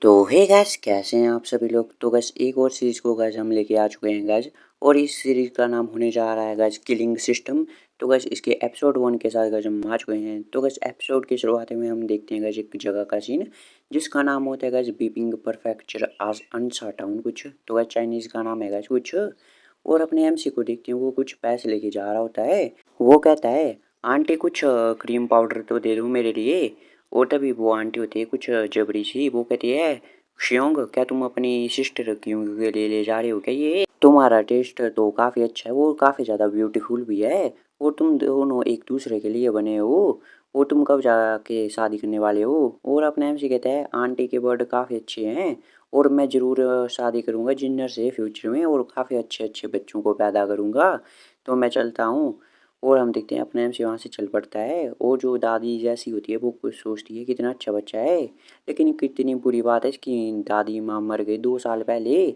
तो hey guys, कैसे हैं आप सभी लोग। तो गाइस एक और सीरीज़ को गाइस हम लेके आ चुके हैं गाइस। और इस सीरीज़ का नाम होने जा रहा है गाइस किलिंग सिस्टम। तो गाइस इसके एपिसोड 1 के साथ गाइस हम आ चुके हैं। तो गाइस एपिसोड की शुरुआत में हम देखते हैं गाइस एक जगह का सीन जिसका नाम होता है गाइस बीपिंग परफेक्चर आज अनसा टाउन कुछ। तो गाइस चाइनीज़ का नाम है गाइस कुछ। और अपने एमसी को देखते हैं, वो कुछ पैसे लेके जा रहा होता है। वो कहता है आंटी कुछ क्रीम पाउडर तो दे दो मेरे लिए। और तभी वो आंटी होती है कुछ जबरी सी, वो कहती है शियोंग, क्या तुम अपनी सिस्टर क्यों के लिए ले जा रहे हो क्या? ये तुम्हारा टेस्ट तो काफ़ी अच्छा है, वो काफ़ी ज़्यादा ब्यूटीफुल भी है। और तुम दोनों एक दूसरे के लिए बने हो। और तुम कब जाके शादी करने वाले हो? और अपने एमसी कहता है आंटी के वर्ड काफ़ी अच्छे हैं। और मैं ज़रूर शादी करूँगा जिन्नर से फ्यूचर में, और काफ़ी अच्छे अच्छे बच्चों को पैदा करूँगा। तो मैं चलता हूँ। और हम देखते हैं अपने एमसी वहाँ से चल पड़ता है। और जो दादी जैसी होती है वो कुछ सोचती है कितना अच्छा बच्चा है। लेकिन कितनी बुरी बात है, इसकी दादी माँ मर गई 2 साल पहले।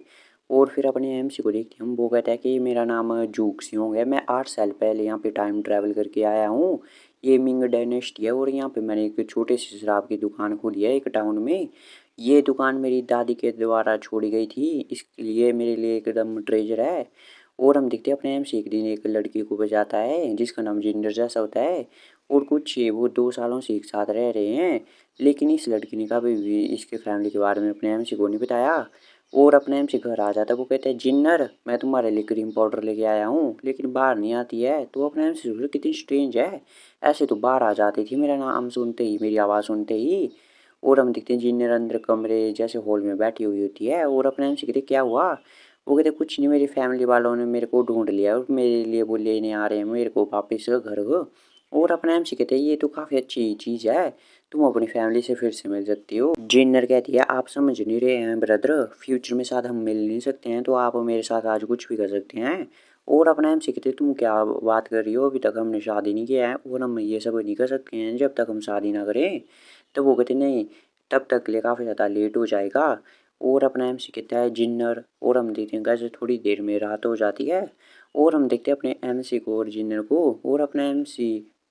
और फिर अपने एमसी को देखते हैं हम, वो कहता है कि मेरा नाम जूक सियोंग है, मैं 8 साल पहले यहाँ पे टाइम ट्रैवल करके आया हूँ। ये मिंग डायनेस्टी है और यहाँ पे मैंने एक छोटे से शराब की दुकान खोली है एक टाउन में। ये दुकान मेरी दादी के द्वारा छोड़ी गई थी, इसके लिए मेरे लिए एकदम ट्रेजर है। और हम देखते हैं अपने एमसी एक दिन एक लड़की को बजाता है जिसका नाम जिंदर जैसा होता है। और कुछ वो 2 सालों से एक साथ रह रहे हैं। लेकिन इस लड़की ने कभी भी इसके फैमिली के बारे में अपने एमसी को नहीं बताया। और अपने एमसी घर आ जाता है, वो कहते हैं जिन्नर मैं तुम्हारे लिए क्रीम पाउडर लेके आया हूँ, लेकिन बाहर नहीं आती है। तो अपने एमसी सोचते कितनी स्ट्रेंज है, ऐसे तो बाहर आ जाती थी मेरा नाम सुनते ही, मेरी आवाज़ सुनते ही। और हम देखते हैं जिन्नर अंदर कमरे जैसे हॉल में बैठी हुई होती है। और अपने एमसी कहते क्या हुआ? वो कहते कुछ नहीं, मेरी फैमिली वालों ने मेरे को ढूंढ लिया और मेरे लिए वो लेने आ रहे हैं मेरे को वापस घर को। और अपने एमसी कहते हैं ये तो काफ़ी अच्छी चीज़ है, तुम अपनी फैमिली से फिर से मिल सकती हो। जिन्नर कहती है आप समझ नहीं रहे हैं ब्रदर, फ्यूचर में शायद हम मिल नहीं सकते हैं, तो आप मेरे साथ आज कुछ भी कर सकते हैं। और अपना एमसी कहते तुम क्या बात कर रही हो, अभी तक हमने शादी नहीं किया है और हम ये सब नहीं कर सकते हैं जब तक हम शादी ना करें। तो वो कहते नहीं, तब तक के लिए काफ़ी ज़्यादा लेट हो जाएगा। और अपना एमसी कहता है जिन्नर। और हम देखते हैं कैसे थोड़ी देर में रात हो जाती है। और हम देखते हैं अपने एमसी को और जिन्नर को। और अपना एमसी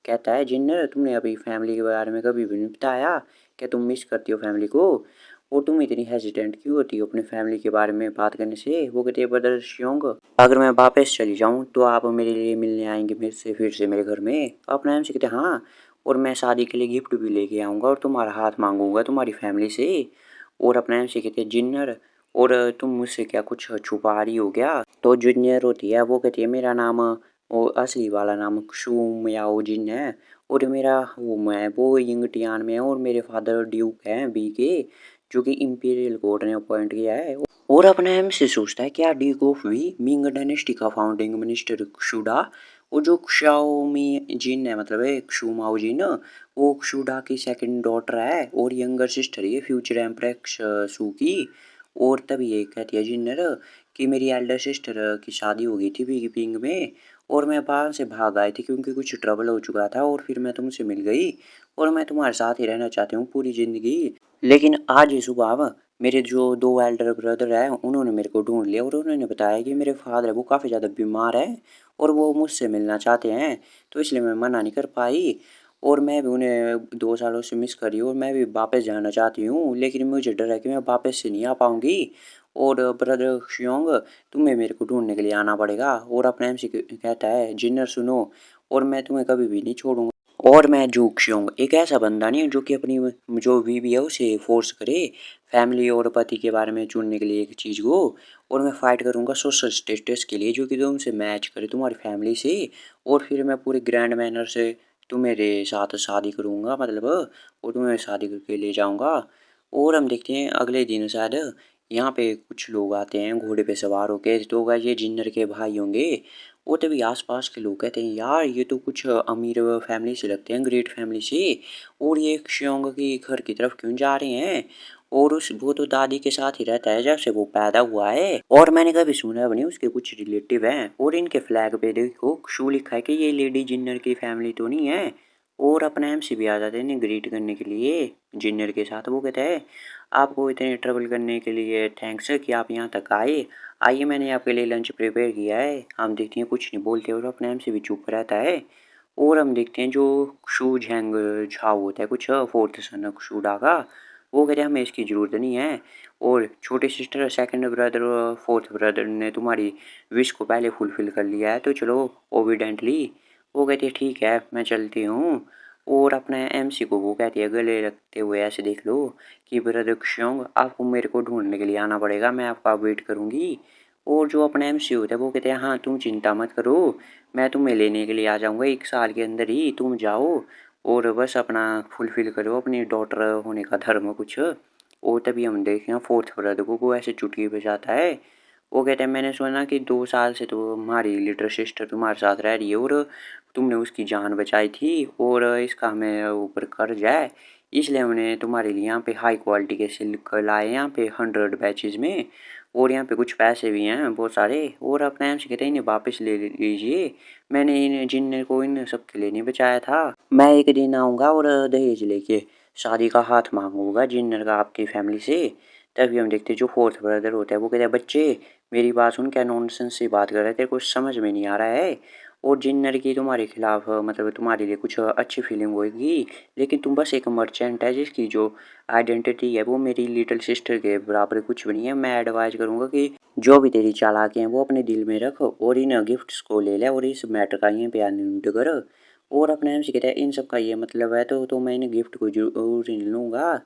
कहता है जिन्नर तुमने अभी फैमिली के बारे में कभी भी नहीं बताया, क्या तुम मिस करती हो फैमिली को? और तुम इतनी हेजिटेंट क्यों होती हो अपने फैमिली के बारे में बात करने से? वो कहती है ब्रदर श्योंग, अगर मैं वापस चली जाऊँ तो आप मेरे लिए मिलने आएंगे मेरे से फिर से मेरे घर में? अपना एमसी कहते हैं हाँ, और मैं शादी के लिए गिफ्ट भी लेके आऊँगा और तुम्हारा हाथ मांगूंगा तुम्हारी फैमिली से। और अपना एमसी कहते हैं जिन्नर, और तुम मुझसे क्या कुछ छुपा रही हो क्या? तो जूनियर होती है, वो कहती है मेरा नाम वो असली वाला नाम क्षू मियाओ जिन है। और मेरा होम है वो यंगटियान में है, और मेरे फादर ड्यूक हैं बी के, जो कि इंपीरियल कोर्ट ने अपॉइंट किया है। और अपना एमसी सोचता है क्या Duke of Wei Ming dynasty का फाउंडिंग मिनिस्टर क्षुडा, वो जो क्षाओमी जिन है मतलब है क्षुमाओ जिन, वो क्षुडा की सेकंड डॉटर है और यंगर सिस्टर ये फ्यूचर एम्प्रेक्स सू की। और तभी ये कहती है जिन्नर कि मेरी एल्डर सिस्टर की शादी हो गई थी बीपिंग में, और मैं वहाँ से भाग आई थी क्योंकि कुछ ट्रबल हो चुका था, और फिर मैं तुमसे मिल गई और मैं तुम्हारे साथ ही रहना चाहती हूँ पूरी ज़िंदगी। लेकिन आज ही सुबह मेरे जो 2 एल्डर ब्रदर हैं उन्होंने मेरे को ढूंढ लिया और उन्होंने बताया कि मेरे फादर है वो काफ़ी ज़्यादा बीमार है और वो मुझसे मिलना चाहते हैं, तो इसलिए मैं मना नहीं कर पाई। और मैं भी उन्हें 2 सालों से मिस कर रही हूँ और मैं भी वापस जाना चाहती हूँ, लेकिन मुझे डर है कि मैं वापस से नहीं आ पाऊँगी। और ब्रदर शियोंग, तुम्हें मेरे को ढूंढने के लिए आना पड़ेगा। और अपना एमसी कहता है जिन्नर सुनो, और मैं तुम्हें कभी भी नहीं छोड़ूंगा। और मैं जूक शियोंग एक ऐसा बंदा नहीं है जो कि अपनी जो बीवी है उसे फोर्स करे फैमिली और पति के बारे में चुनने के लिए एक चीज़ को। और मैं फाइट करूंगा सोशल स्टेटस के लिए जो कि तुमसे मैच करे तुम्हारी फैमिली से। और फिर मैं पूरे ग्रैंड मैनर से तुम्हारे साथ शादी करूंगा मतलब, और तुम्हें शादी करके ले जाऊंगा। और हम देखते हैं अगले दिन शायद यहाँ पे कुछ लोग आते हैं घोड़े पे सवार होके, तो गाइस ये जिन्नर के भाई होंगे। वो तभी आसपास के लोग कहते हैं यार ये तो कुछ अमीर फैमिली से लगते हैं, ग्रेट फैमिली से, और ये शियोंग के घर की तरफ क्यों जा रहे हैं? और उस वो तो दादी के साथ ही रहता है जब से वो पैदा हुआ है, और मैंने कभी सुना भी नहीं उसके कुछ रिलेटिव हैं। और इनके फ्लैग पे देखो शू लिखा है कि ये लेडी जिन्नर की फैमिली तो नहीं है। और अपना एमसी भी आ जाते हैं इन्हें ग्रीट करने के लिए जिन्नर के साथ। वो कहता है आपको इतने ट्रबल करने के लिए थैंक्स है कि आप यहाँ तक आए। आइए मैंने आपके लिए लंच प्रिपेयर किया है। हम देखते हैं कुछ नहीं बोलते और अपने एमसी भी चुप रहता है। और हम देखते हैं जो शू झैंग झाओ होता है कुछ फोर्थ सन शूडा का, वो कहते हमें इसकी ज़रूरत नहीं है। और छोटे सिस्टर, सेकंड ब्रदर और फोर्थ ब्रदर ने तुम्हारी विश को पहले फुलफ़िल कर लिया है, तो चलो ओबिडेंटली। वो कहती है ठीक है मैं चलती हूँ। और अपने एमसी को वो कहती है गले रखते हुए ऐसे देख लो कि ब्रदर क्षयोंग आपको मेरे को ढूंढने के लिए आना पड़ेगा, मैं आपका वेट करूँगी। और जो अपने एमसी होता है वो कहते हैं हाँ तुम चिंता मत करो, मैं तुम्हें लेने के लिए आ जाऊँगा 1 साल के अंदर ही, तुम जाओ और बस अपना फुलफ़िल करो अपनी डॉटर होने का धर्म कुछ। और तभी हम देखें फोर्थ ब्रदर को वो ऐसे चुटकी बजाता है। वो कहते हैं मैंने सुना कि 2 साल से तो हमारी लिटिल सिस्टर तुम्हारे साथ रह रही है और तुमने उसकी जान बचाई थी और इसका हमें ऊपर कर्ज है, इसलिए हमने तुम्हारे लिए यहाँ पे हाई क्वालिटी के सिल्क लाए हैं यहाँ पे 100 बैचेज में। और यहाँ पे कुछ पैसे भी हैं बहुत सारे। और अपने एम से कहते हैं इन्हें वापस ले लीजिए, मैंने इन जिन को इन सबके लिए नहीं बचाया था। मैं एक दिन आऊँगा और दहेज लेके शादी का हाथ मांगूंगा जिन्नर का आपकी फैमिली से। तभी हम देखते हैं जो फोर्थ ब्रदर होता है वो कहता है बच्चे मेरी बात सुन, क्या नॉनसेंस से बात कर रहे हैं, तेरे को समझ में नहीं आ रहा है। और जिन्नर की तुम्हारे खिलाफ मतलब तुम्हारे लिए कुछ अच्छी फीलिंग होगी, लेकिन तुम बस एक मर्चेंट है जिसकी जो आइडेंटिटी है वो मेरी लिटिल सिस्टर के बराबर कुछ भी नहीं है। मैं एडवाइज करूँगा कि जो भी तेरी चालाकी है वो अपने दिल में रख और इन गिफ्ट्स को ले ले और इस मैटर का यहीं पे एंड कर। और अपने एम से कहता है इन सब का ये मतलब है तो मैं इन गिफ्ट को जरूर लूँगा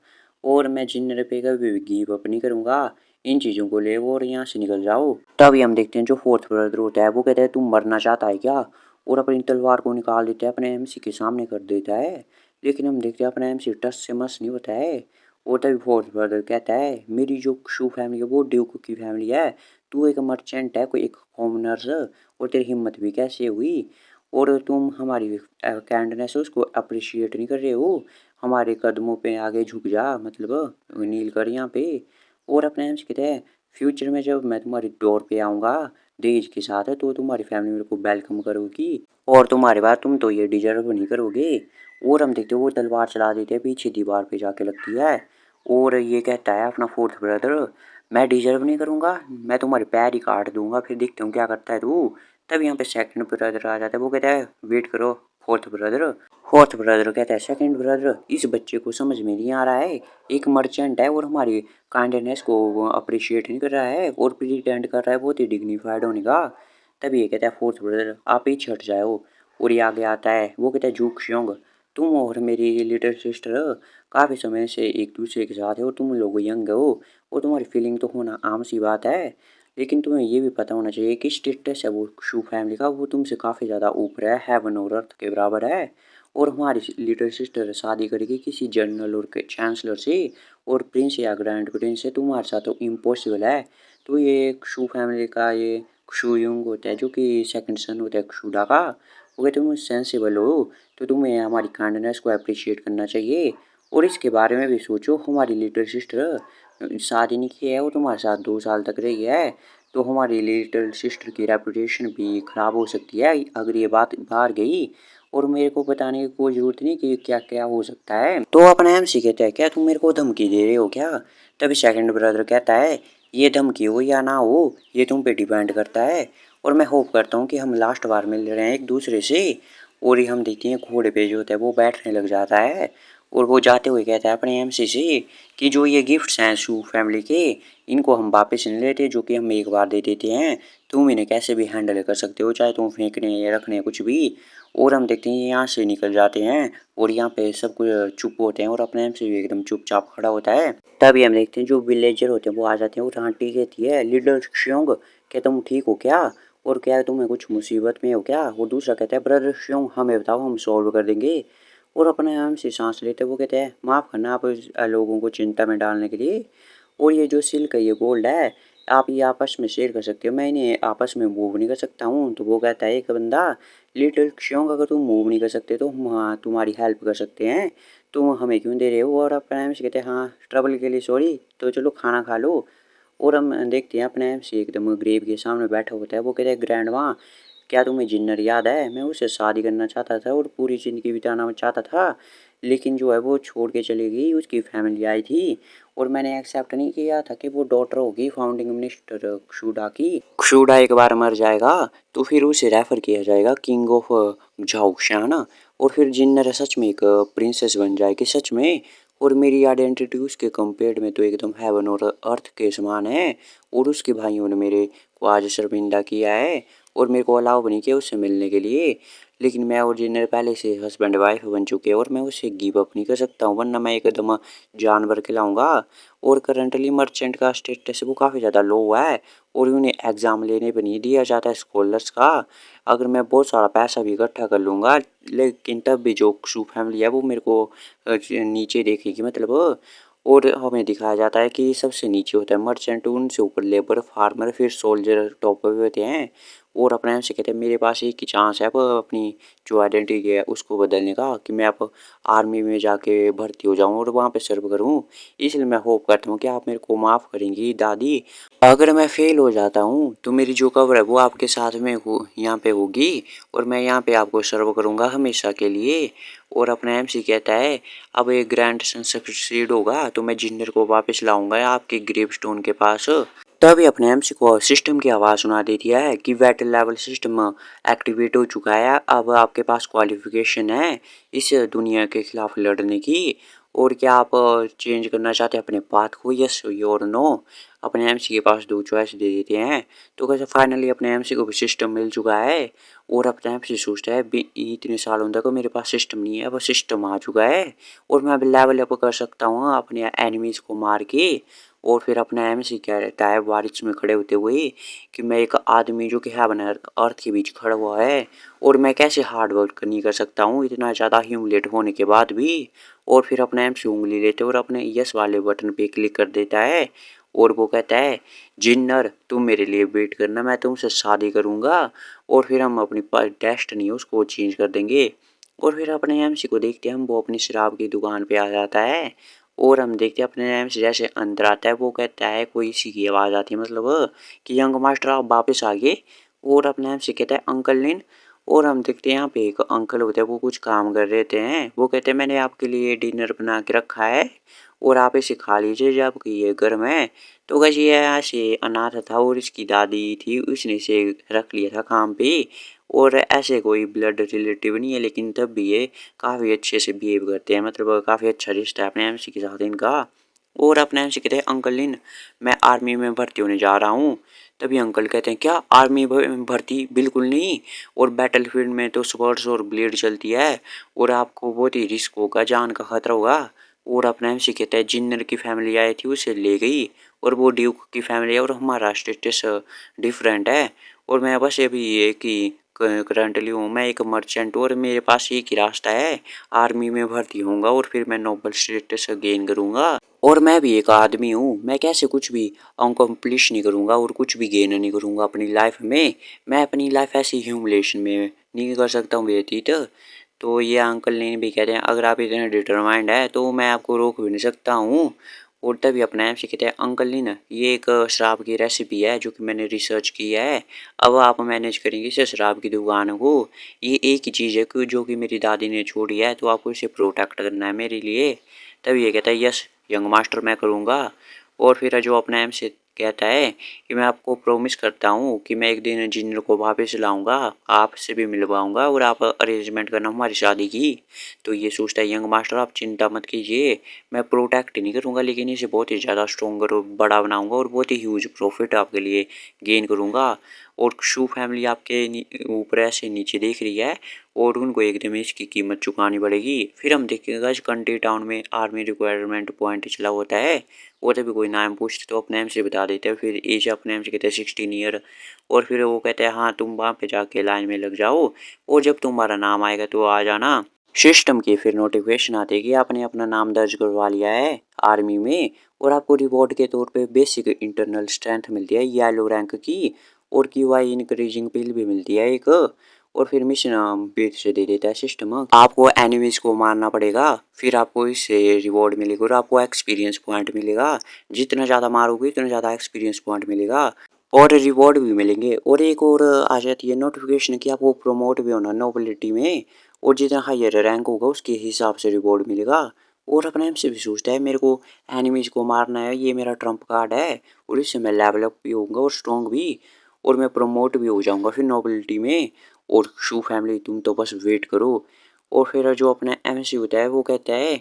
और मैं जिन रुपये का भी गिव अप नहीं करूँगा। इन चीज़ों को ले और यहाँ से निकल जाओ। तभी हम देखते हैं जो फोर्थ ब्रदर होता है वो कहता है तुम मरना चाहता है क्या, और अपनी तलवार को निकाल देता है अपने एमसी के सामने कर देता है। लेकिन हम देखते हैं अपना एमसी टस से मस नहीं होता है। और तभी फोर्थ ब्रदर कहता है मेरी जो शू फैमिली है वो ड्यूक की फैमिली है, तू एक मर्चेंट है कोई एक कॉमनर, और तेरी हिम्मत भी कैसे हुई, और तुम हमारी काइंडनेस है उसको अप्रिशिएट नहीं कर रहे हो, हमारे कदमों पे आगे झुक जा मतलब नील कर यहाँ पे। और अपने एम्स कहते हैं फ्यूचर में जब मैं तुम्हारी डोर पे आऊँगा दहेज के साथ है तो तुम्हारी फैमिली मेरे को वेलकम करोगी और तुम्हारे बाद तुम तो ये डिजर्व नहीं करोगे। और हम देखते हो वो तलवार चला देते हैं पीछे दीवार पे जाके लगती है। और ये कहता है अपना फोर्थ ब्रदर मैं डिजर्व नहीं करूँगा, मैं तुम्हारे पैर ही काट दूंगा, फिर देखते हूँ क्या करता है तू। तब यहाँ पे सेकंड ब्रदर आ जाता है वो कहता है वेट करो फोर्थ ब्रदर। फोर्थ ब्रदर कहता है सेकंड ब्रदर इस बच्चे को समझ में नहीं आ रहा है, एक मर्चेंट है और हमारी काइंडनेस को अप्रिशिएट नहीं कर रहा है और प्रिटेंड कर रहा है बहुत ही डिग्निफाइड होने का। तभी ये कहता है फोर्थ ब्रदर आप ही छट जाओ। और ये आगे आता है वो कहता है जूक श्योंग तुम और मेरी लिटिल सिस्टर काफ़ी समय से एक दूसरे के साथ है और तुम लोग यंग हो और तुम्हारी फीलिंग तो होना आम सी बात है, लेकिन तुम्हें ये भी पता होना चाहिए कि स्टेटस है वो शू फैमिली का वो तुमसे काफ़ी ज़्यादा ऊपर है, हेवन और अर्थ के बराबर है। और हमारी लिटिल सिस्टर शादी करेगी किसी जनरल और चांसलर से और प्रिंस या ग्रैंड प्रिंस से, तुम्हारे साथ तो इम्पॉसिबल है। तो ये शू फैमिली का ये शू युंग होता है जो कि सेकंड सन होता है शूडा का, वो कहते तुम सेंसिबल हो तो तुम्हें हमारी काइंडनेस को अप्रिशिएट करना चाहिए। और इसके बारे में भी सोचो हमारी लिटिल सिस्टर शादी नहीं की है वो तुम्हारे साथ 2 साल तक रही है, तो हमारी लिटिल सिस्टर की रेपुटेशन भी ख़राब हो सकती है अगर ये बात बाहर गई। और मेरे को बताने की कोई ज़रूरत नहीं कि क्या क्या हो सकता है। तो अपना एमसी कहता है क्या तुम मेरे को धमकी दे रहे हो क्या। तभी सेकंड ब्रदर कहता है ये धमकी हो या ना हो ये तुम पे डिपेंड करता है, और मैं होप करता हूँ कि हम लास्ट बार मिल रहे हैं एक दूसरे से। और ये हम देखते हैं घोड़े पे जो होता है वो बैठने लग जाता है और वो जाते हुए कहता है अपने एमसी से कि जो ये गिफ्ट्स हैं शू फैमिली के इनको हम वापस नहीं लेते, जो कि हम एक बार दे देते हैं, तुम इन्हें कैसे भी हैंडल कर सकते हो चाहे तुम फेंकने या रखने कुछ भी। और हम देखते हैं ये यहाँ से निकल जाते हैं और यहाँ पे सब कुछ चुप होते हैं और अपने एम से भी एकदम चुपचाप खड़ा होता है। तभी हम देखते हैं जो विलेजर होते हैं वो आ जाते हैं और आंटी कहती है लीडर श्योंग क्या तुम ठीक हो क्या, और क्या तुम्हें कुछ मुसीबत में हो क्या। और दूसरा कहता है ब्रदर श्योंग हमें बताओ हम सॉल्व कर देंगे। और अपने आराम से सांस लेते वो कहते हैं माफ़ करना आप लोगों को चिंता में डालने के लिए, और ये जो सिल्क है ये गोल्ड है आप ये आपस में शेयर कर सकते हो, मैं इन्हें आपस में मूव नहीं कर सकता हूँ। तो वो कहता है एक बंदा लिटिल श्योंग अगर तुम मूव नहीं कर सकते तो हम हाँ तुम्हारी हेल्प कर सकते हैं, तुम हमें क्यों दे रहे हो। और अपने आराम से कहते हैं हाँ ट्रबल के लिए सॉरी, तो चलो खाना खा लो। और हम देखते हैं अपने आराम से एकदम ग्रेव के सामने बैठा होता है वो कहते हैं ग्रैंड माँ क्या तुम्हें जिन्नर याद है, मैं उससे शादी करना चाहता था और पूरी ज़िंदगी बिताना चाहता था, लेकिन जो है वो छोड़ के चली गई, उसकी फैमिली आई थी और मैंने एक्सेप्ट नहीं किया था कि वो डॉटर होगी फाउंडिंग मिनिस्टर क्षुडा की। क्षुडा एक बार मर जाएगा तो फिर उसे रेफर किया जाएगा किंग ऑफ झाउशाना, और फिर जिन्नर सच में एक प्रिंसेस बन जाएगी सच में। और मेरी आइडेंटिटी उसके कंपेयर में तो एकदम हेवन और अर्थ के समान है। और उसके भाइयों ने मेरे को आज शर्मिंदा किया है और मेरे को अलाउ भी नहीं किया उससे मिलने के लिए। लेकिन मैं और जिन्नर पहले से हस्बैंड वाइफ बन चुके हैं और मैं उससे गिव अप नहीं कर सकता हूँ, वरना मैं एकदम जानवर खिलाऊंगा। और करंटली मर्चेंट का स्टेटस वो काफ़ी ज़्यादा लो हुआ है और उन्हें एग्ज़ाम लेने पर नहीं दिया जाता है स्कॉलर्स का। अगर मैं बहुत सारा पैसा भी इकट्ठा कर लूँगा लेकिन तब भी जो शू फैमिली है वो मेरे को नीचे देखेगी मतलब। और हमें दिखाया जाता है कि सबसे नीचे होता है मर्चेंट, उनसे ऊपर लेबर, फार्मर, फिर सोल्जर टॉप पे होते हैं। और अपने आप से कहते हैं मेरे पास एक ही चांस है अब अपनी जो आइडेंटिटी है उसको बदलने का, कि मैं अब आर्मी में जाके भर्ती हो जाऊं और वहाँ पे सर्व करूं। इसलिए मैं होप करता हूँ कि आप मेरे को माफ़ करेंगी दादी। अगर मैं फेल हो जाता हूँ तो मेरी जो कब्र है वो आपके साथ में हो यहाँ पे होगी और मैं यहाँ पे आपको सर्व करूँगा हमेशा के लिए। और अपना एमसी कहता है अब एक ग्रैंड सन सक्सीड होगा तो मैं जिंदर को वापस लाऊंगा आपके ग्रेव स्टोन के पास। तभी अपने एमसी को सिस्टम की आवाज़ सुना देती है कि वेटल लेवल सिस्टम एक्टिवेट हो चुका है, अब आपके पास क्वालिफिकेशन है इस दुनिया के खिलाफ लड़ने की। और क्या आप चेंज करना चाहते हैं अपने पाथ को, यस और नो। अपने एमसी के पास दो चॉइस दे देते हैं। तो कैसे फाइनली अपने एमसी को भी सिस्टम मिल चुका है और अपने एमसी सोचता है इतने सालों तक मेरे पास सिस्टम नहीं है, अब सिस्टम आ चुका है और मैं अब लेवल अप कर सकता हूँ अपने एनिमीज को मार के। और फिर अपना एमसी क्या रहता है बारिश में खड़े होते हुए कि मैं एक आदमी जो कि हेवन अर्थ के बीच खड़ा हुआ है और मैं कैसे हार्ड वर्क नहीं कर सकता हूँ इतना ज़्यादा ह्यूमिलेट होने के बाद भी। और फिर अपना एमसी उंगली लेते और अपने यस वाले बटन पे क्लिक कर देता है और वो कहता है जिन्नर तुम मेरे लिए वेट करना, मैं तुमसे शादी करूँगा और फिर हम अपनी डेस्टिनी उसको चेंज कर देंगे। और फिर अपने एमसी को देखते हैं हम, वो अपनी शराब की दुकान पे आ जाता है और हम देखते हैं अपने एमसी जैसे अंदर आता है वो कहता है कोई इसी की आवाज़ आती है मतलब कि यंग मास्टर आप वापस आ गए। और अपने एमसी कहता है अंकल लिन। और हम देखते हैं यहाँ पे एक अंकल होते हैं वो कुछ काम कर रहे थे हैं, वो कहते हैं मैंने आपके लिए डिनर बना के रखा है और आप इसे खा लीजिए जब कि ये गर्म है। तो गज ये ऐसे अनाथ था और इसकी दादी थी उसने इसे रख लिया था काम पे। और ऐसे कोई ब्लड रिलेटिव नहीं है लेकिन तब भी ये काफ़ी अच्छे से बिहेव करते हैं, मतलब काफ़ी अच्छा रिश्ता है अपने एमसी के साथ इनका। और अपने एमसी कहते हैं अंकल लिन मैं आर्मी में भर्ती होने जा रहा हूँ। तभी अंकल कहते हैं क्या आर्मी भर्ती, बिल्कुल नहीं, और बैटलफील्ड में तो स्वर्ड्स और ब्लेड चलती है और आपको बहुत ही रिस्क होगा, जान का खतरा होगा। और अपना एमसी कहता है जिन्नर की फैमिली आई थी उसे ले गई और वो ड्यूक की फैमिली है और हमारा स्टेटस डिफरेंट है। और मैं बस अभी ये कि करंटली हूँ मैं एक मर्चेंट और मेरे पास एक ही रास्ता है, आर्मी में भर्ती होऊंगा और फिर मैं नोबल स्टेटस गेन करूंगा। और मैं भी एक आदमी हूँ, मैं कैसे कुछ भी अनकम्प्लिश नहीं करूँगा और कुछ भी गेन नहीं करूँगा अपनी लाइफ में। मैं अपनी लाइफ ऐसी ह्यूमिलेशन में नहीं कर सकता हूँ व्यतीत। तो ये अंकल ने भी कहते हैं अगर आप इतने डिटरमाइंड है तो मैं आपको रोक भी नहीं सकता हूँ। और तभी अपना ऐप से कहते हैं अंकल ने ना ये एक शराब की रेसिपी है जो कि मैंने रिसर्च की है, अब आप मैनेज करेंगे इस शराब की दुकान को। ये एक ही चीज़ है कि जो कि मेरी दादी ने छोड़ी है तो आपको इसे प्रोटेक्ट करना है मेरे लिए। तभी ये कहता है यस यंग मास्टर मैं करूँगा। और फिर जो अपना एम से कहता है कि मैं आपको प्रॉमिस करता हूँ कि मैं एक दिन जिन्नर को वापस लाऊंगा, आपसे भी मिलवाऊंगा और आप अरेंजमेंट करना हमारी शादी की। तो ये सोचता है यंग मास्टर आप चिंता मत कीजिए, मैं प्रोटेक्ट नहीं करूँगा लेकिन इसे बहुत ही ज़्यादा स्ट्रॉन्गर और बड़ा बनाऊँगा और बहुत ही ह्यूज प्रॉफिट आपके लिए गेन करूँगा। और शू फैमिली आपके ऊपर ऐसे नीचे देख रही है और उनको एकदम इसकी कीमत चुकानी पड़ेगी। फिर हम देखेंगे कंट्री टाउन में आर्मी रिक्वायरमेंट पॉइंट चला होता है और तभी कोई नाम पूछते तो अपने नेम से बता देते हैं, फिर एज अपने नेम से कहते हैं 16 ईयर। और फिर वो कहते हैं हाँ तुम वहाँ पे जाके लाइन में लग जाओ और जब तुम्हारा नाम आएगा तो आ जाना। सिस्टम की फिर नोटिफिकेशन आती है कि आपने अपना नाम दर्ज करवा लिया है आर्मी में और आपको रिवॉर्ड के तौर पे बेसिक इंटरनल स्ट्रेंथ मिलती है येलो रैंक की और क्यूआई इंक्रीजिंग पिल भी मिलती है एक। और फिर मिशन पेज से दे देता है सिस्टम आपको एनिमीज को मारना पड़ेगा, फिर आपको इससे रिवॉर्ड मिलेगा और आपको एक्सपीरियंस पॉइंट मिलेगा, जितना ज़्यादा मारोगे उतना ज़्यादा एक्सपीरियंस पॉइंट मिलेगा और रिवॉर्ड भी मिलेंगे। और एक और आ जाती है नोटिफिकेशन कि आपको प्रमोट भी होना नोबिलिटी में और जितना हायर रैंक होगा उसके हिसाब से रिवॉर्ड मिलेगा। और अपने एम से भी सोचता है मेरे को एनिमीज को मारना है, ये मेरा ट्रम्प कार्ड है और इससे मैं लेवल अप भी होऊंगा और स्ट्रॉन्ग भी और मैं प्रमोट भी हो जाऊंगा फिर नोबिलिटी में। और शू फैमिली तुम तो बस वेट करो। और फिर जो अपना एमसी होता है वो कहता है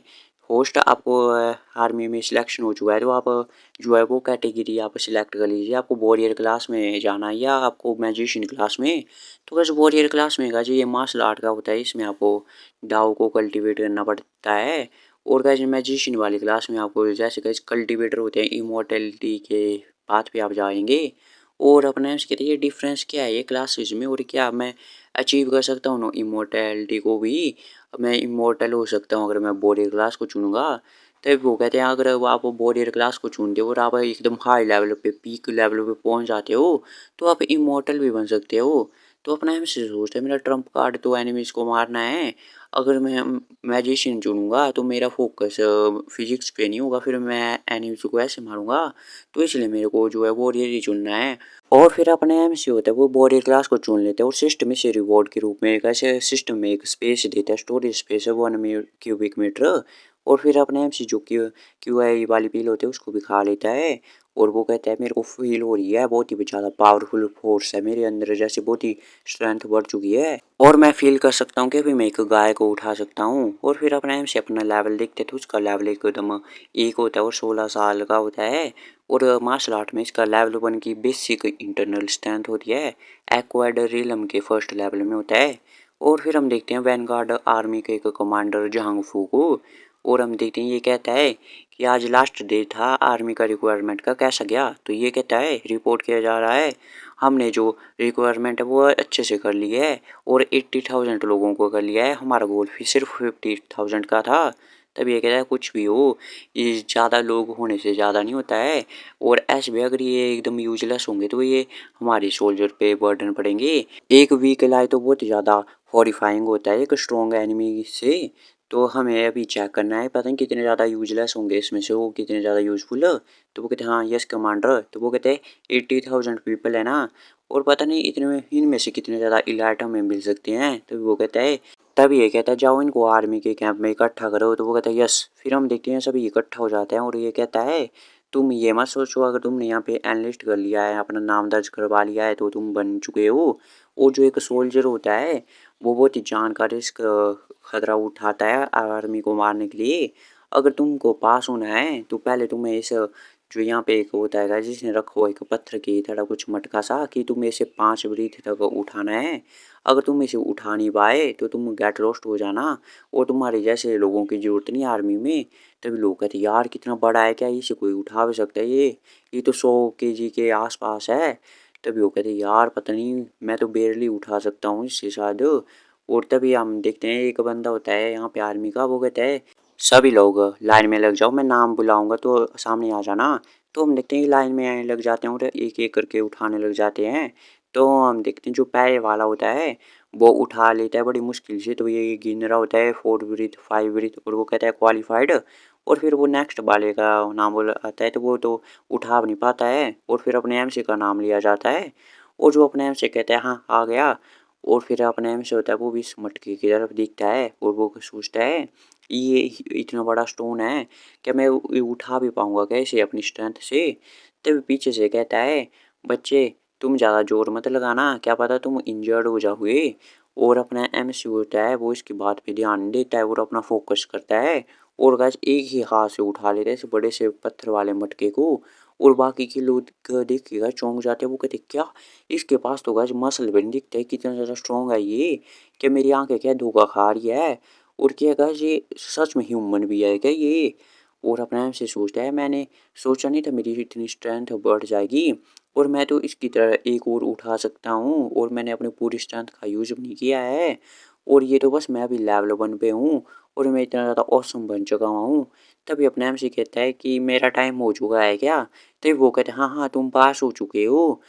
होस्ट आपको आर्मी में सिलेक्शन हो चुका है तो आप जो है वो कैटेगरी आप सिलेक्ट कर लीजिए। आपको वॉरियर क्लास में जाना है या आपको मैजिशियन क्लास में। तो बस वॉरियर क्लास में गाइस ये मार्शल आर्ट का होता है, इसमें आपको दाव को कल्टीवेट करना पड़ता है। और गाइस मैजिशियन वाली क्लास में आपको जैसे गाइस कल्टीवेटर होते हैं इमोर्टैलिटी के पाथ पे आप जाएंगे। और अपने उसके ये डिफरेंस क्या है ये क्लासेस में और क्या मैं अचीव कर सकता हूँ इमोर्टैलिटी को भी। मैं इमोर्टल हो सकता हूँ अगर मैं वॉरियर क्लास को चुनूंगा। तब वो कहते हैं अगर वो आप वॉरियर क्लास को चुनते हो और आप एकदम हाई लेवल पे पीक लेवल पे पहुंच जाते हो तो आप इमोर्टल भी बन सकते हो। तो अपना हमसे सोचते हैं मेरा ट्रम्प कार्ड तो एनिमीज को मारना है। अगर मैं मैजिशियन चुनूंगा तो मेरा फोकस फिजिक्स पे नहीं होगा, फिर मैं एनिमीज को ऐसे मारूंगा। तो इसलिए मेरे को जो है वॉरियर ही चुनना है। और फिर अपने एमसी होता है वो वॉरियर क्लास को चुन लेते हैं और सिस्टम इसे रिवॉर्ड के रूप में एक ऐसे सिस्टम में एक स्पेस देता है, स्टोरेज स्पेस है 1 क्यूबिक मीटर। और फिर अपने एमसी जो क्यू आई वाली पील होती है उसको भी खा लेता है। और वो कहता है मेरे को फील हो रही है बहुत ही ज़्यादा पावरफुल फोर्स है मेरे अंदर, जैसे बहुत ही स्ट्रेंथ बढ़ चुकी है और मैं फील कर सकता हूँ कि अभी मैं एक गाय को उठा सकता हूँ। और फिर अपने एम से अपना लेवल देखते तो उसका लेवल एकदम एक होता है और 16 साल का होता है। और मार्शल आर्ट में इसका लेवल 1 की बेसिक इंटरनल स्ट्रेंथ होती है, एक्वायर्ड रिलम के फर्स्ट लेवल में होता है। और फिर हम देखते हैं वैनगार्ड आर्मी के एक कमांडर जहांग फू को। और हम देखते हैं ये कहता है कि आज लास्ट डे था आर्मी का रिक्वायरमेंट का, कैसा गया। तो ये कहता है रिपोर्ट किया जा रहा है हमने जो रिक्वायरमेंट है वो अच्छे से कर ली है और 80,000 लोगों को कर लिया है, हमारा गोल फिर सिर्फ 50,000 का था। तब ये कहता है कुछ भी हो ये ज़्यादा लोग होने से ज़्यादा नहीं होता है। और ऐसे भी अगर ये एकदम यूजलेस होंगे तो ये हमारे सोल्जर पे बर्डन पड़ेंगे। एक वीक लाए तो बहुत ज़्यादा हॉरिफाइंग होता है एक स्ट्रॉन्ग एनिमी से। तो हमें अभी चेक करना है पता नहीं कितने ज़्यादा यूजलेस होंगे इसमें से वो कितने ज़्यादा यूजफुल। तो वो कहते हैं हाँ यस कमांडर। तो वो कहते हैं 80,000 पीपल है ना, और पता नहीं इतने में इनमें से कितने ज़्यादा इलाइट हमें मिल सकते हैं। तो वो कहता है तब ये कहता है जाओ इनको आर्मी के कैंप में इकट्ठा करो। तो वो कहता है यस। फिर हम देखते हैं सभी इकट्ठा हो जाते हैं और ये कहता है तुम ये मत सोचो अगर तुमने यहाँ पे एनलिस्ट कर लिया है अपना नाम दर्ज करवा लिया है तो तुम बन चुके हो। वो जो एक सोल्जर होता है वो बहुत ही जान का रिस्क खतरा उठाता है आर्मी को मारने के लिए। अगर तुमको पास होना है तो पहले तुम्हें इस जो यहाँ पे एक होता है जिसने रखा हुआ एक पत्थर की तरह कुछ मटका सा कि तुम्हें इसे 5 ब्रीथ तक उठाना है। अगर तुम इसे उठा नहीं पाए तो तुम गेट रोस्ट हो जाना और तुम्हारे जैसे लोगों की जरूरत नहीं आर्मी में। तभी लोग कहते यार कितना बड़ा है क्या इसे कोई उठा भी सकता है ये तो 100 kg के आसपास है। तभी वो कहते यार पता नहीं मैं तो बेरली उठा सकता हूँ इससे शायद। और तभी हम देखते हैं एक बंदा होता है यहाँ पे आर्मी का, वो कहता है सभी लोग लाइन में लग जाओ मैं नाम बुलाऊंगा तो सामने आ जाना। तो हम देखते हैं कि लाइन में आने लग जाते हैं और एक एक करके उठाने लग जाते हैं। तो हम देखते हैं जो पहले वाला होता है वो उठा लेता है बड़ी मुश्किल से, तो ये गिन रहा होता है 4 ब्रीथ 5 ब्रीथ और वो कहता है क्वालिफाइड। और फिर वो नेक्स्ट वाले का नाम बोला आता है तो वो तो उठा नहीं पाता है और फिर अपने एम से का नाम लिया जाता है। और जो अपने एम से कहता है हाँ आ गया। और फिर अपने एम से होता है वो भी इस मटके की तरफ दिखता है और वो सोचता है ये इतना बड़ा स्टोन है क्या मैं ये उठा भी पाऊंगा कैसे अपनी स्ट्रेंथ से। तभी पीछे से कहता है बच्चे तुम ज़्यादा जोर मत लगाना क्या पता तुम इंजर्ड हो जाओगे। और अपना एम सी होता है वो इसकी बात पे ध्यान नहीं देता है और अपना फोकस करता है और गैस एक ही हाथ से उठा लेता है इस बड़े से पत्थर वाले मटके को। और बाकी के लोग देखिएगा चौंक जाते हैं, वो कहते क्या इसके पास तो गैस मसल भी नहीं दिखता है कितना ज़्यादा स्ट्रॉन्ग है ये, क्या मेरी आंखें क्या धोखा खा रही है और क्या गैस ये सच में ह्यूमन भी है क्या ये। और अपने आप से सोचता है मैंने सोचा नहीं था मेरी इतनी स्ट्रेंथ बढ़ जाएगी और मैं तो इसकी तरह एक और उठा सकता हूँ और मैंने अपनी पूरी स्ट्रेंथ का यूज नहीं किया है। और ये तो बस मैं अभी लेवल 1 पे हूँ और मैं इतना ज़्यादा ऑसम बन चुका हूँ। तभी अपने आप से कहता है कि मेरा टाइम हो चुका है क्या। तभी वो कहते हैं हाँ हाँ तुम पास हो चुके हो।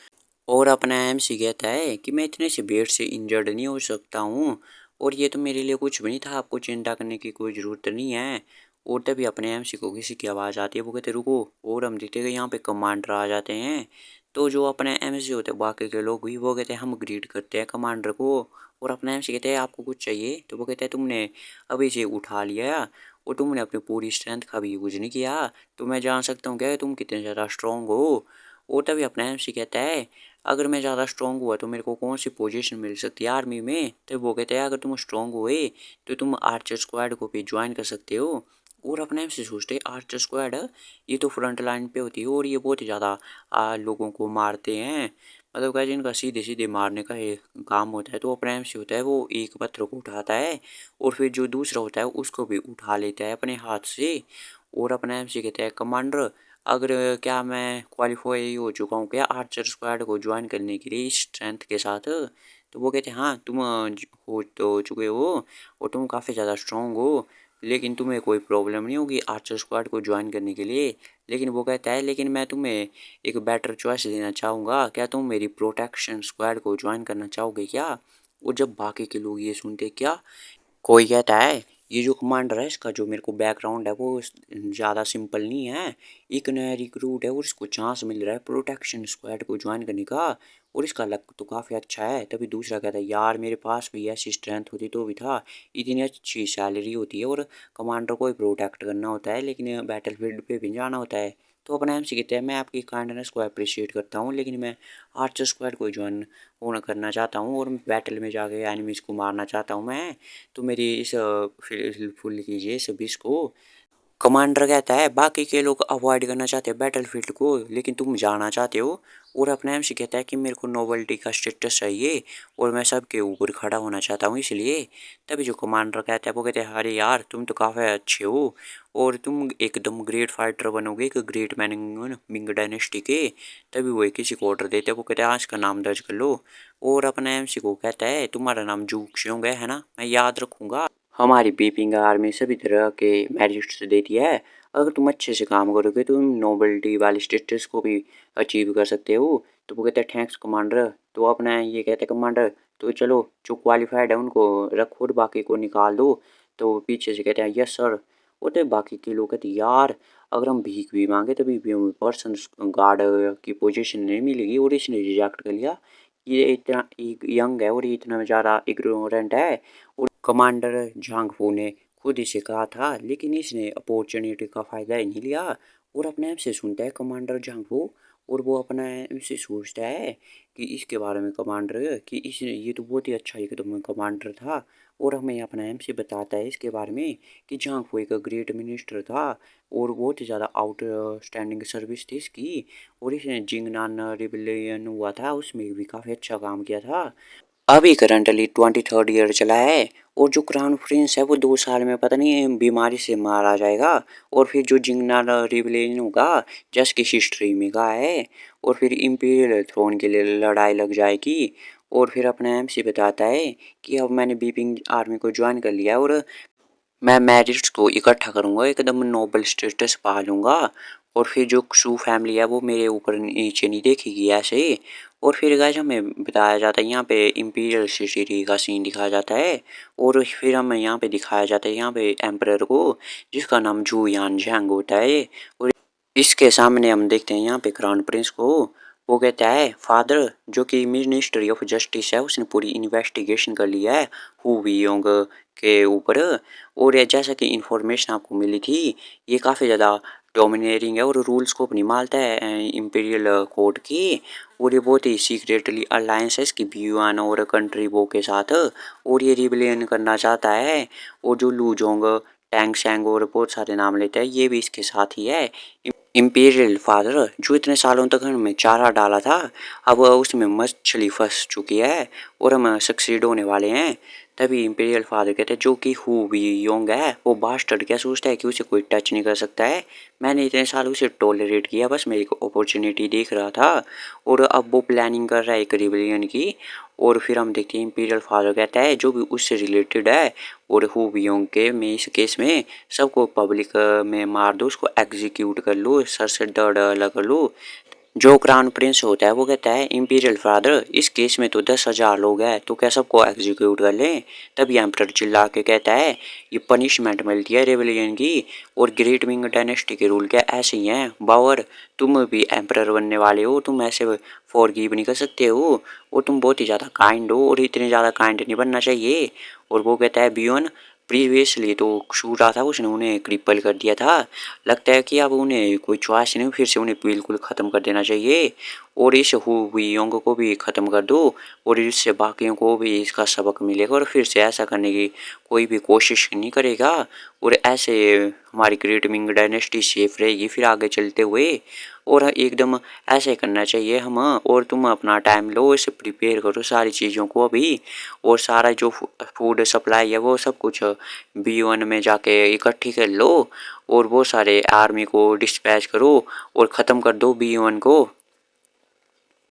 और अपना एमसी कहता है कि मैं इतने से बेड से इंजर्ड नहीं हो सकता हूँ और ये तो मेरे लिए कुछ भी नहीं था, आपको चिंता करने की कोई ज़रूरत नहीं है। और तभी अपने एमसी को किसी की आवाज़ आती है, वो कहते रुको। और हम देखते हैं कि यहाँ पे कमांडर आ जाते हैं। तो जो अपने एमसी होते हैं बाकी के लोग भी वो कहते हैं हम ग्रीट करते हैं कमांडर को। और अपना एमसी कहते हैं आपको कुछ चाहिए। तो वो कहते हैं तुमने अभी से उठा लिया और तुमने अपनी पूरी स्ट्रेंथ का भी यूज नहीं किया, तो मैं जान सकता हूँ क्या तुम कितने ज़्यादा स्ट्रॉन्ग हो। और तभी अपना एमसी कहता है अगर मैं ज़्यादा स्ट्रॉन्ग हुआ तो मेरे को कौन सी पोजीशन मिल सकती है आर्मी में। तो वो कहते हैं अगर तुम स्ट्रॉन्ग हुए तो तुम आर्चर स्क्वाड को भी ज्वाइन कर सकते हो। और अपने आप से सोचते हैं आर्चर स्क्वाड ये तो फ्रंट लाइन पे होती है और ये बहुत ही ज़्यादा लोगों को मारते हैं। मतलब गाइस इनका सीधे सीधे मारने का ये काम होता है। तो अपने आप से होता है वो एक पत्थर को उठाता है और फिर जो दूसरा होता है उसको भी उठा लेता है अपने हाथ से। और अपने आप से कहता है कमांडर अगर क्या मैं क्वालिफाई हो चुका हूँ क्या आर्चर स्क्वाड को ज्वाइन करने के लिए इस स्ट्रेंथ के साथ। तो वो कहते हैं हाँ तुम हो तो चुके हो और तुम काफ़ी ज़्यादा स्ट्रॉन्ग हो, लेकिन तुम्हें कोई प्रॉब्लम नहीं होगी आर्चर स्क्वाड को ज्वाइन करने के लिए। लेकिन वो कहता है लेकिन मैं तुम्हें एक बेटर चॉइस देना चाहूँगा, क्या तुम मेरी प्रोटेक्शन स्क्वाड को ज्वाइन करना चाहोगे क्या। और जब बाकी के लोग ये सुनते क्या कोई कहता है ये जो कमांडर है इसका जो मेरे को बैकग्राउंड है वो ज़्यादा सिंपल नहीं है, एक नया रिक्रूट है और इसको चांस मिल रहा है प्रोटेक्शन स्क्वाड को ज्वाइन करने का और इसका लक तो काफ़ी अच्छा है। तभी दूसरा कहता है यार मेरे पास भी ऐसी स्ट्रेंथ होती तो भी था, इतनी अच्छी सैलरी होती है और कमांडर को ही प्रोटेक्ट करना होता है लेकिन बैटल फील्ड पे भी जाना होता है। तो अपने एमसी कहते हैं मैं आपकी काइंडनेस को अप्रिशिएट करता हूँ लेकिन मैं आर्चर स्क्वाड को ज्वाइन होना करना चाहता हूँ और बैटल में जाके एनिमीज को मारना चाहता हूँ मैं। तो मेरी इस फुल कीजिए इस विश को। कमांडर कहता है बाकी के लोग अवॉइड करना चाहते हैं बैटलफील्ड को लेकिन तुम जाना चाहते हो। और अपने एमसी कहता है कि मेरे को नोवेल्टी का स्टेटस चाहिए और मैं सबके ऊपर खड़ा होना चाहता हूँ इसलिए। तभी जो कमांडर कहता है वो कहते हैं अरे यार तुम तो काफ़ी अच्छे हो और तुम एकदम ग्रेट फाइटर बनोगे एक ग्रेट मैन मिंग डायनेस्टी के। तभी वो किसी को ऑर्डर देते हैं, वो कहते हैं आज का नाम दर्ज कर लो। और अपने एमसी को कहता है तुम्हारा नाम जूक श्योंग है ना, मैं याद रखूंगा। हमारी बीपिंग आर्मी सभी तरह के मेरिट्स देती है, अगर तुम अच्छे से काम करोगे तो तुम नोबल्टी वाले स्टेटस को भी अचीव कर सकते हो। तो वो कहते हैं थैंक्स कमांडर। तो अपना ये कहते हैं कमांडर तो चलो जो क्वालिफाइड है उनको रखो और बाकी को निकाल दो। तो वो पीछे से कहते हैं यस सर। वो तो बाकी के लोग कहते हैं यार अगर हम भीख भी मांगे तभी भी हमें पर्सन गार्ड की पोजीशन नहीं मिलेगी और इसने रिजेक्ट कर लिया। ये इतना यंग है और ये इतना ज़्यादा इग्नोरेंट है। और कमांडर झांग फू ने खुद इसे कहा था लेकिन इसने अपॉर्चुनिटी का फ़ायदा ही नहीं लिया और अपने आप से सुनता है कमांडर झांग फू। और वो अपना से सोचता है कि इसके बारे में कमांडर कि इसने ये तो बहुत ही अच्छा एकदम कमांडर था। और हमें अपना एम से बताता है इसके बारे में कि झांग फू एक ग्रेट मिनिस्टर था और बहुत ही ज़्यादा आउटस्टैंडिंग सर्विस थी इसकी। और इसने जिंगनान रिबेलियन हुआ था उसमें भी काफ़ी अच्छा काम किया था। अभी करंटली 23rd ईयर चला है और जो क्राउन प्रिंस है वो 2 साल में पता नहीं बीमारी से मारा जाएगा। और फिर जो जिंगना रिबेलियन होगा जस्ट की हिस्ट्री में का है और फिर इम्पीरियल थ्रोन के लिए लड़ाई लग जाएगी। और फिर अपना एमसी बताता है कि अब मैंने बीपिंग आर्मी को ज्वाइन कर लिया है और मैं मैरिट्स को इकट्ठा करूँगा एकदम नोबल स्टेटस पा लूँगा और फिर जो शू फैमिली है वो मेरे ऊपर नीचे नहीं देखेगी ऐसे। और फिर गाइस हमें बताया जाता है यहाँ पे इंपीरियल सिटी का सीन दिखाया जाता है और फिर हमें यहाँ पे दिखाया जाता है यहाँ पे एम्परर को जिसका नाम जू यान झांग होता है। और इसके सामने हम देखते हैं यहाँ पे क्राउन प्रिंस को। वो कहता है फादर जो कि मिनिस्ट्री ऑफ जस्टिस है उसने पूरी इन्वेस्टिगेशन कर लिया है हु वीयोंग के ऊपर। और ये जैसा कि इंफॉर्मेशन आपको मिली थी ये काफ़ी ज़्यादा डोमिनेटिंग है और रूल्स को अपनी मानता है इम्पीरियल कोर्ट की। और ये बहुत ही सीक्रेटली अलायंस है इसकी बीयूआन और कंट्री वो के साथ और ये रिबेलियन करना चाहता है। और जो लूजोंग टैंग शैंग और बहुत सारे नाम लेते हैं ये भी इसके साथ ही है। इम्पीरियल फादर जो इतने सालों तक हमें चारा डाला था अब उसमें मछली फंस चुकी है और हम सक्सीड होने वाले हैं। तभी इम्पीरियल फादर कहते हैं जो कि हु भी योंग है वो बास्टर्ड क्या सोचता है कि उसे कोई टच नहीं कर सकता है, मैंने इतने साल उसे टॉलरेट किया बस मैं एक अपॉर्चुनिटी देख रहा था और अब वो प्लानिंग कर रहा है एक रिबेलियन की। और फिर हम देखते हैं इम्पीरियल फादर कहता है जो भी उससे रिलेटेड है और हु भी योंग के में इस केस में सबको पब्लिक में मार दो उसको एग्जीक्यूट कर लो सर से दर्द अलग कर लो। जो क्राउन प्रिंस होता है वो कहता है इम्पीरियल फादर इस केस में तो 10,000 लोग हैं तो क्या सबको एग्जीक्यूट कर लें। तभी एम्परर चिल्ला के कहता है ये पनिशमेंट मिलती है रेबेलियन की और ग्रेट मिंग डायनेस्टी के रूल क्या ऐसे ही हैं बावर, तुम भी एम्परर बनने वाले हो तुम ऐसे फॉरगिव नहीं कर सकते हो और तुम बहुत ही ज़्यादा काइंड हो और इतने ज़्यादा काइंड नहीं बनना चाहिए। और वो कहता है बियॉन प्रीवियसली तो शूरा था उसने उन्हें क्रिपल कर दिया था, लगता है कि अब उन्हें कोई चॉइस नहीं फिर से उन्हें बिल्कुल ख़त्म कर देना चाहिए। और इस हुइयोंग को भी ख़त्म कर दो और इससे बाकियों को भी इसका सबक मिलेगा और फिर से ऐसा करने की कोई भी कोशिश नहीं करेगा और ऐसे हमारी ग्रेट मिंग डायनेस्टी सेफ रहेगी फिर आगे चलते हुए। और एकदम ऐसे करना चाहिए हम। और तुम अपना टाइम लो, इसे प्रिपेयर करो सारी चीज़ों को अभी, और सारा जो फूड सप्लाई है वो सब कुछ B1 में जाके इकट्ठी कर लो और वो सारे आर्मी को डिस्पैच करो और ख़त्म कर दो B1 को।